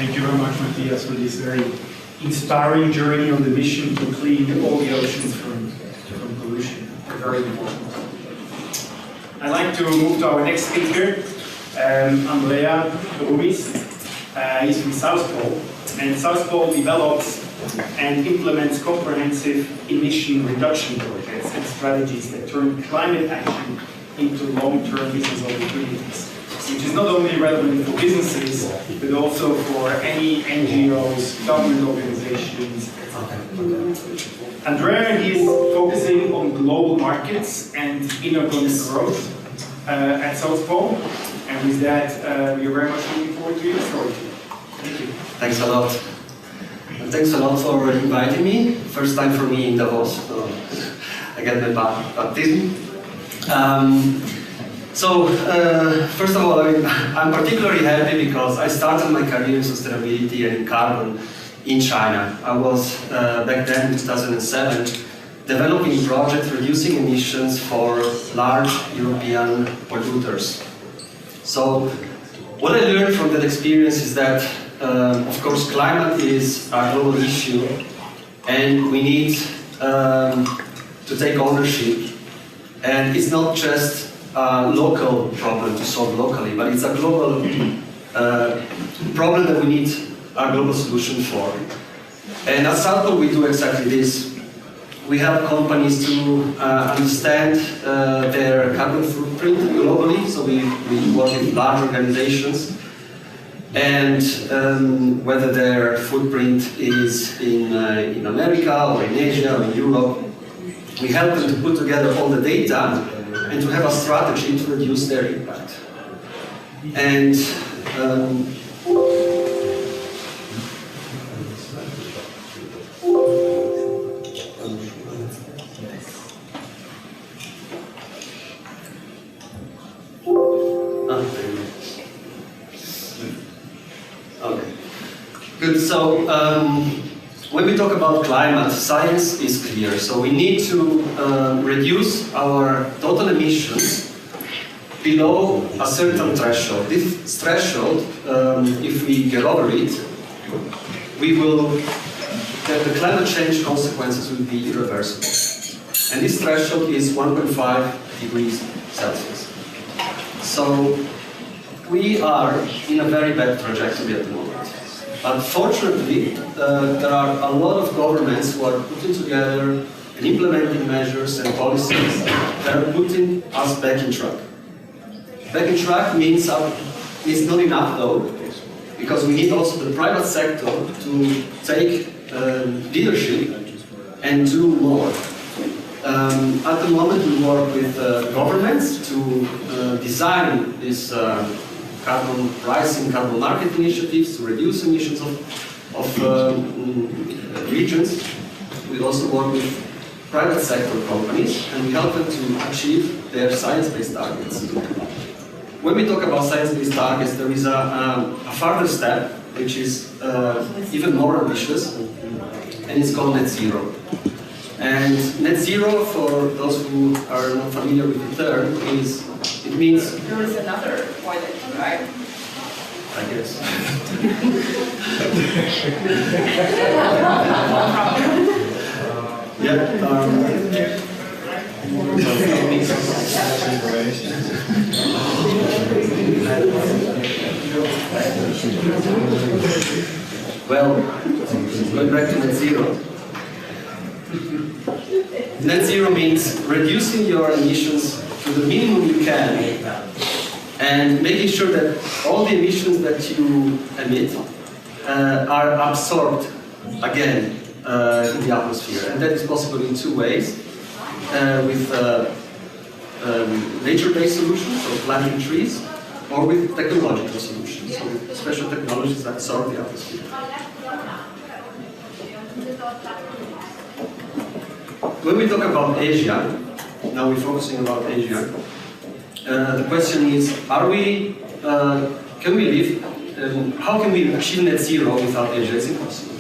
Thank you very much, Matthias, for this very inspiring journey on the mission to clean all the oceans from pollution. Very important. I'd like to move to our next speaker, Andrea Rumiz. He's from South Pole, and South Pole develops and implements comprehensive emission reduction projects and strategies that turn climate action into long-term business opportunities, which is not only relevant for businesses, but also for any NGOs, government organizations, etc. Andrea is focusing on global markets and inorganic growth at South Pole, and with that, we are very much looking forward to your story. Thank you. Thanks a lot. And thanks a lot for inviting me. First time for me in Davos, so I get my baptism. First of all, I'm particularly happy because I started my career in sustainability and in carbon in China. I was, back then in 2007, developing projects reducing emissions for large European polluters. So, what I learned from that experience is that, of course, climate is a global issue, and we need to take ownership. And it's not just a local problem to solve locally, but it's a global problem that we need a global solution for. And at South Pole we do exactly this. We help companies to understand their carbon footprint globally, so we work with large organizations, and whether their footprint is in America or in Asia or in Europe, we help them to put together all the data and to have a strategy to reduce their impact. And okay, good. So when we talk about climate, science is clear. So we need to reduce our total emissions below a certain threshold. This threshold, if we get over it, the climate change consequences will be irreversible. And this threshold is 1.5 degrees Celsius. So we are in a very bad trajectory at the moment. Unfortunately, there are a lot of governments who are putting together and implementing measures and policies that are putting us back in track. Back in track means it's not enough though, because we need also the private sector to take leadership and do more. At the moment we work with governments to design this carbon pricing, carbon market initiatives to reduce emissions of regions. We also work with private sector companies and we help them to achieve their science-based targets. When we talk about science-based targets, there is a further step which is even more ambitious, and it's called net zero. And net zero, for those who are not familiar with the term, it means... There is another toilet, right? I guess. Well, going back to net zero. Net zero means reducing your emissions to the minimum you can and making sure that all the emissions that you emit are absorbed again in the atmosphere. And that is possible in two ways. With nature-based solutions, or planting trees, or with technological solutions, so with special technologies that absorb the atmosphere. When we talk about Asia, now we're focusing about Asia, the question is, can we live, how can we achieve net zero without Asia? It's impossible.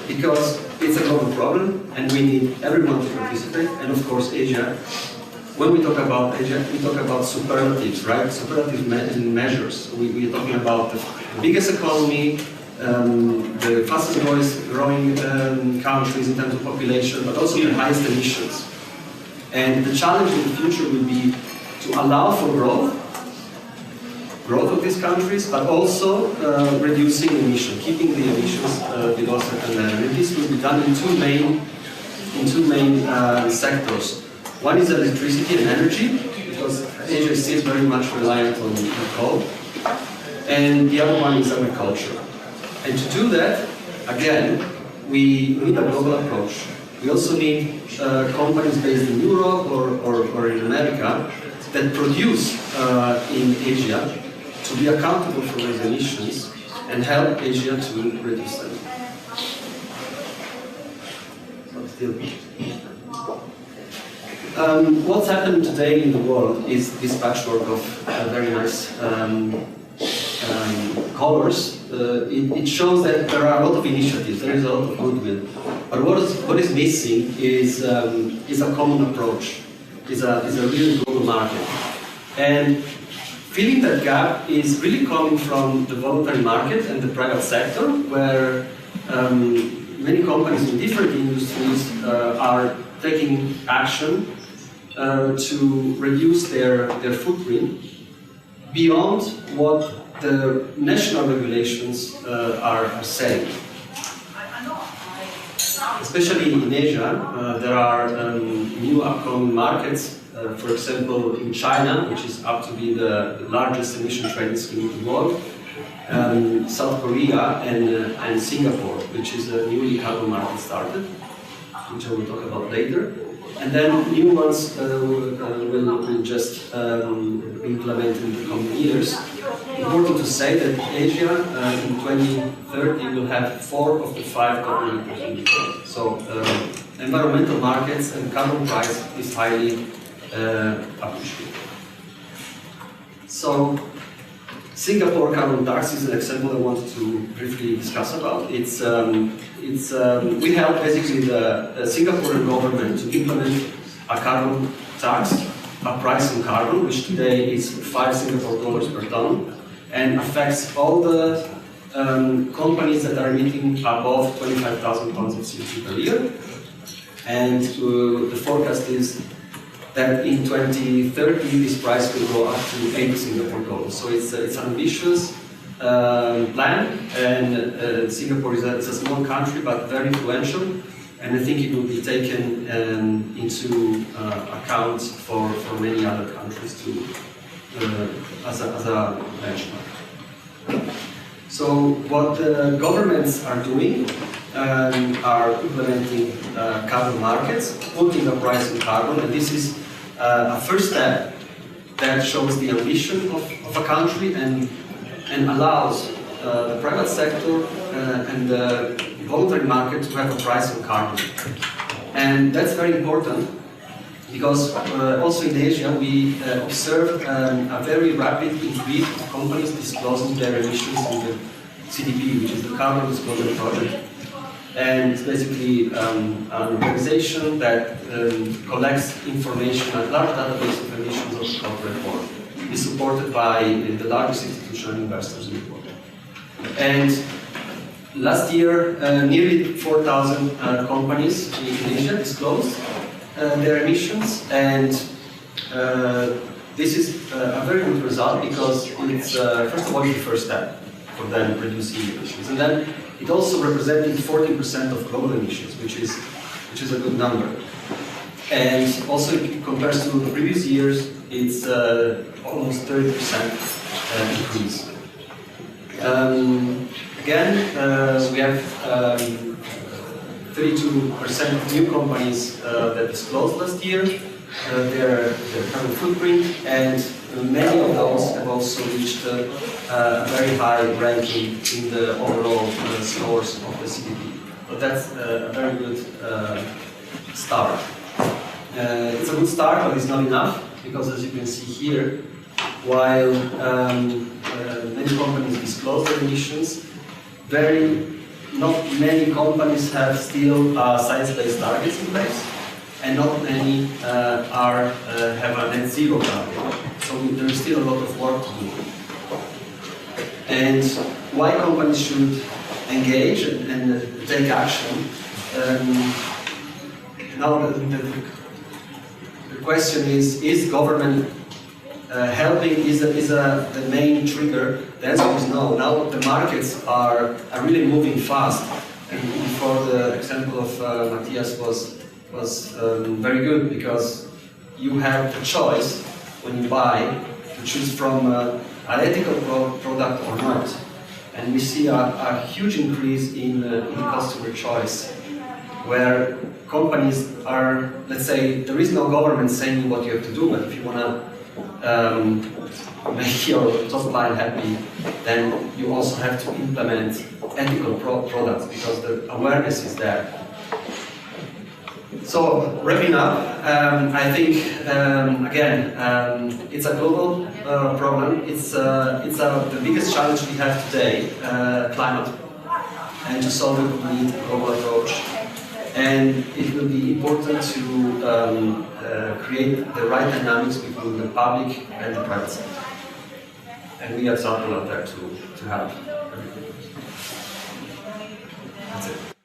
Because it's a global problem and we need everyone to participate, and of course Asia, when we talk about Asia, we talk about superlatives, right? Superlative measures. We're talking about the biggest economy, the fastest growing countries in terms of population, but also the highest emissions. And the challenge in the future will be to allow for growth of these countries, but also reducing emissions, keeping the emissions below a certain level. And this will be done in two main sectors. One is electricity and energy, because Asia is still very much reliant on coal, and the other one is agriculture. And to do that, again, we need a global approach. We also need companies based in Europe or in America that produce in Asia to be accountable for those emissions and help Asia to reduce them. What's happened today in the world is this patchwork of very nice colors. It shows that there are a lot of initiatives, there is a lot of goodwill. But what is missing is a common approach, is a really global market. And filling that gap is really coming from the voluntary market and the private sector, where many companies in different industries are taking action to reduce their footprint beyond what the national regulations are saying. Especially in Asia, there are new upcoming markets. For example, in China, which is up to be the largest emission trading scheme in the world, South Korea and Singapore, which is a newly carbon market started, which I will talk about later. And then new ones will just be implemented in the coming years. Important to say that Asia in 2030 will have 4 of the 5 carbon emitters in the world. So environmental markets and carbon price is highly appreciated. So Singapore carbon tax is an example I wanted to briefly discuss about. We help basically the Singaporean government to implement a carbon tax, a price on carbon, which today is 5 Singapore dollars per ton, and affects all the companies that are emitting above 25,000 tons of CO2 per year. And the forecast is that in 2030 this price will go up to 80 Singapore dollars. So it's an ambitious plan, and Singapore is a small country but very influential, and I think it will be taken into account for many other countries too, as a benchmark. So what the governments are doing are implementing carbon markets, putting a price on carbon, and this is a first step that shows the ambition of a country and allows the private sector and the voluntary market to have a price on carbon. And that's very important because also in Asia we observe a very rapid increase of companies disclosing their emissions in the CDP, which is the Carbon Disclosure Project. And it's basically an organization that collects information, a large database of emissions of the corporate world. It's supported by the largest institutional investors in the world. And last year, nearly 4,000 companies in Asia disclosed their emissions, and this is a very good result because it's, first of all, the first step for them reducing emissions. And then it also represented 14% of global emissions, which is a good number. And also, if it compares to the previous years, it's almost 30% increase. Again, we have 32% of new companies that disclosed last year their carbon footprint, and many of those have also reached a very high ranking in the overall scores of the CDP. But that's a very good start. It's a good start, but it's not enough, because as you can see here, while many companies disclose their emissions, not many companies have still science-based targets in place, and not many have a net zero target. So there is still a lot of work to do. And why companies should engage and take action. Now the question is government helping is the main trigger? The answer is no. Now the markets are really moving fast. And before the example of Matthias was very good, because you have the choice when you buy to choose from an ethical product or not. And we see a huge increase in customer choice, where companies are, let's say, there is no government saying what you have to do, but if you want to make your top line happy, then you also have to implement ethical products, because the awareness is there. So, wrapping up, I think, again, it's a global problem. It's the biggest challenge we have today, climate. And to solve it, we need a global approach. And it will be important to create the right dynamics between the public and the private sector. And we are Circle out there to help. That's it.